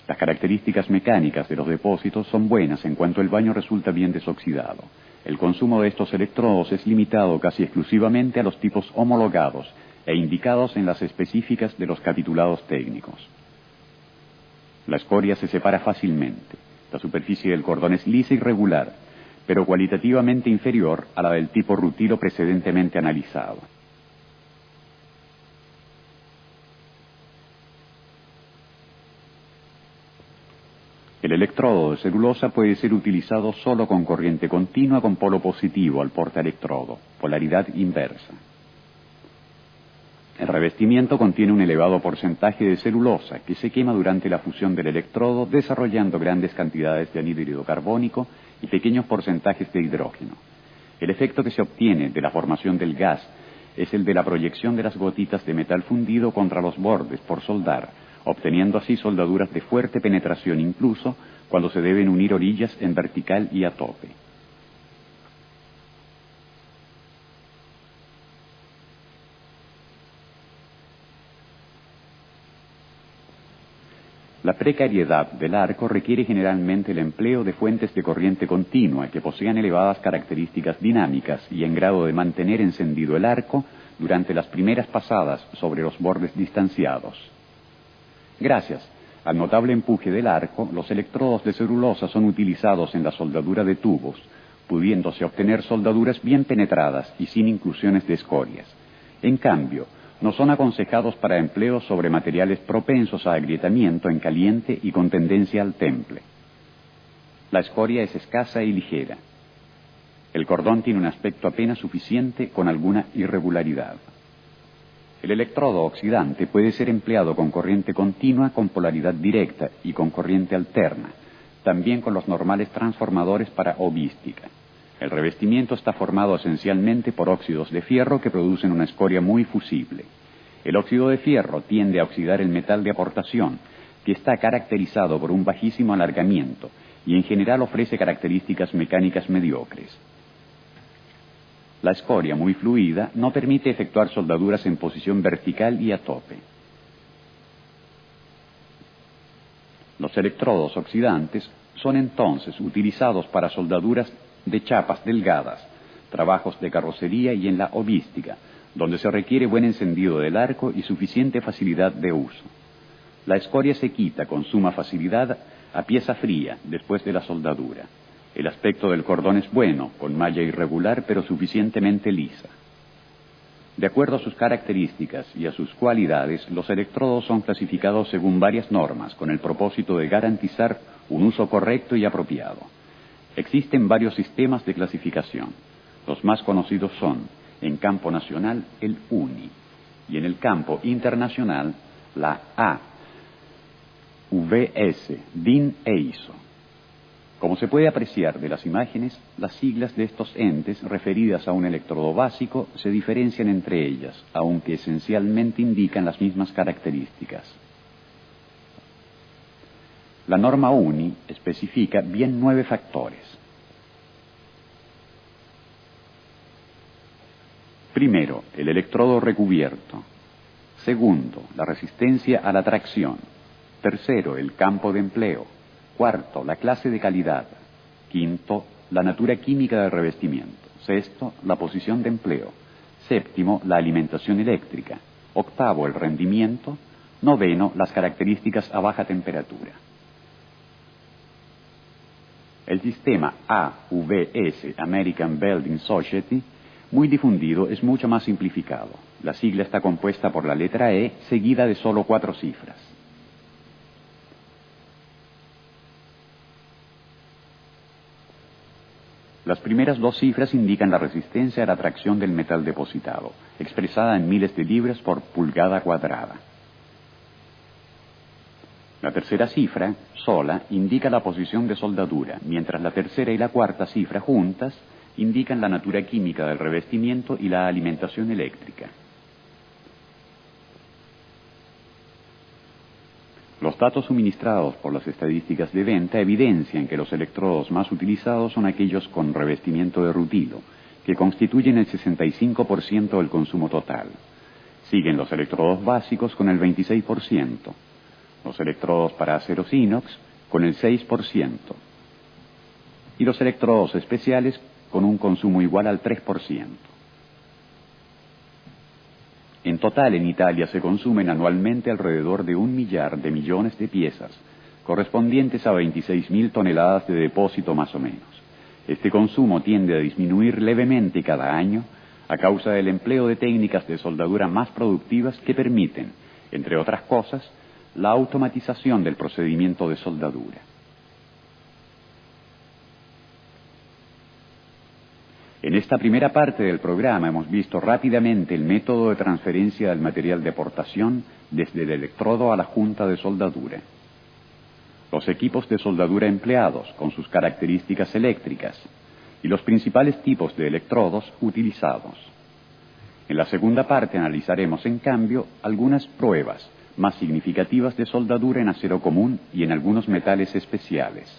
Las características mecánicas de los depósitos son buenas en cuanto el baño resulta bien desoxidado. El consumo de estos electrodos es limitado casi exclusivamente a los tipos homologados e indicados en las específicas de los capitulados técnicos. La escoria se separa fácilmente. La superficie del cordón es lisa y regular, pero cualitativamente inferior a la del tipo rutilo precedentemente analizado. El electrodo de celulosa puede ser utilizado solo con corriente continua con polo positivo al portaelectrodo, polaridad inversa. El revestimiento contiene un elevado porcentaje de celulosa que se quema durante la fusión del electrodo, desarrollando grandes cantidades de anhídrido carbónico y pequeños porcentajes de hidrógeno. El efecto que se obtiene de la formación del gas es el de la proyección de las gotitas de metal fundido contra los bordes por soldar, obteniendo así soldaduras de fuerte penetración incluso cuando se deben unir orillas en vertical y a tope. La precariedad del arco requiere generalmente el empleo de fuentes de corriente continua que posean elevadas características dinámicas y en grado de mantener encendido el arco durante las primeras pasadas sobre los bordes distanciados. Gracias al notable empuje del arco, los electrodos de celulosa son utilizados en la soldadura de tubos, pudiéndose obtener soldaduras bien penetradas y sin inclusiones de escorias. En cambio, no son aconsejados para empleo sobre materiales propensos a agrietamiento en caliente y con tendencia al temple. La escoria es escasa y ligera. El cordón tiene un aspecto apenas suficiente con alguna irregularidad. El electrodo oxidante puede ser empleado con corriente continua, con polaridad directa y con corriente alterna, también con los normales transformadores para hovística. El revestimiento está formado esencialmente por óxidos de fierro que producen una escoria muy fusible. El óxido de fierro tiende a oxidar el metal de aportación, que está caracterizado por un bajísimo alargamiento y en general ofrece características mecánicas mediocres. La escoria, muy fluida, no permite efectuar soldaduras en posición vertical y a tope. Los electrodos oxidantes son entonces utilizados para soldaduras de chapas delgadas, trabajos de carrocería y en la hovística, donde se requiere buen encendido del arco y suficiente facilidad de uso. La escoria se quita con suma facilidad a pieza fría después de la soldadura. El aspecto del cordón es bueno, con malla irregular pero suficientemente lisa. De acuerdo a sus características y a sus cualidades, los electrodos son clasificados según varias normas, con el propósito de garantizar un uso correcto y apropiado. Existen varios sistemas de clasificación. Los más conocidos son, en campo nacional, el UNI, y en el campo internacional, la AVS, DIN e ISO. Como se puede apreciar de las imágenes, las siglas de estos entes referidas a un electrodo básico se diferencian entre ellas, aunque esencialmente indican las mismas características. La norma UNI especifica bien 9 factores. Primero, el electrodo recubierto. Segundo, la resistencia a la tracción. Tercero, el campo de empleo. Cuarto, la clase de calidad. Quinto, la natura química del revestimiento. Sexto, la posición de empleo. Séptimo, la alimentación eléctrica. Octavo, el rendimiento. Noveno, las características a baja temperatura. El sistema AVS, American Welding Society, muy difundido, es mucho más simplificado. La sigla está compuesta por la letra E, seguida de solo 4 cifras. Las primeras 2 cifras indican la resistencia a la tracción del metal depositado, expresada en miles de libras por pulgada cuadrada. La tercera cifra, sola, indica la posición de soldadura, mientras la tercera y la cuarta cifra juntas indican la natura química del revestimiento y la alimentación eléctrica. Los datos suministrados por las estadísticas de venta evidencian que los electrodos más utilizados son aquellos con revestimiento de rutilo, que constituyen el 65% del consumo total. Siguen los electrodos básicos con el 26%. los electrodos para aceros inox con el 6%, y los electrodos especiales con un consumo igual al 3%. En total, en Italia se consumen anualmente alrededor de 1 millar de millones de piezas, correspondientes a 26.000 toneladas de depósito más o menos. Este consumo tiende a disminuir levemente cada año a causa del empleo de técnicas de soldadura más productivas que permiten, entre otras cosas, la automatización del procedimiento de soldadura. En esta primera parte del programa hemos visto rápidamente el método de transferencia del material de aportación desde el electrodo a la junta de soldadura. Los equipos de soldadura empleados con sus características eléctricas y los principales tipos de electrodos utilizados. En la segunda parte analizaremos, en cambio, algunas pruebas más significativas de soldadura en acero común y en algunos metales especiales.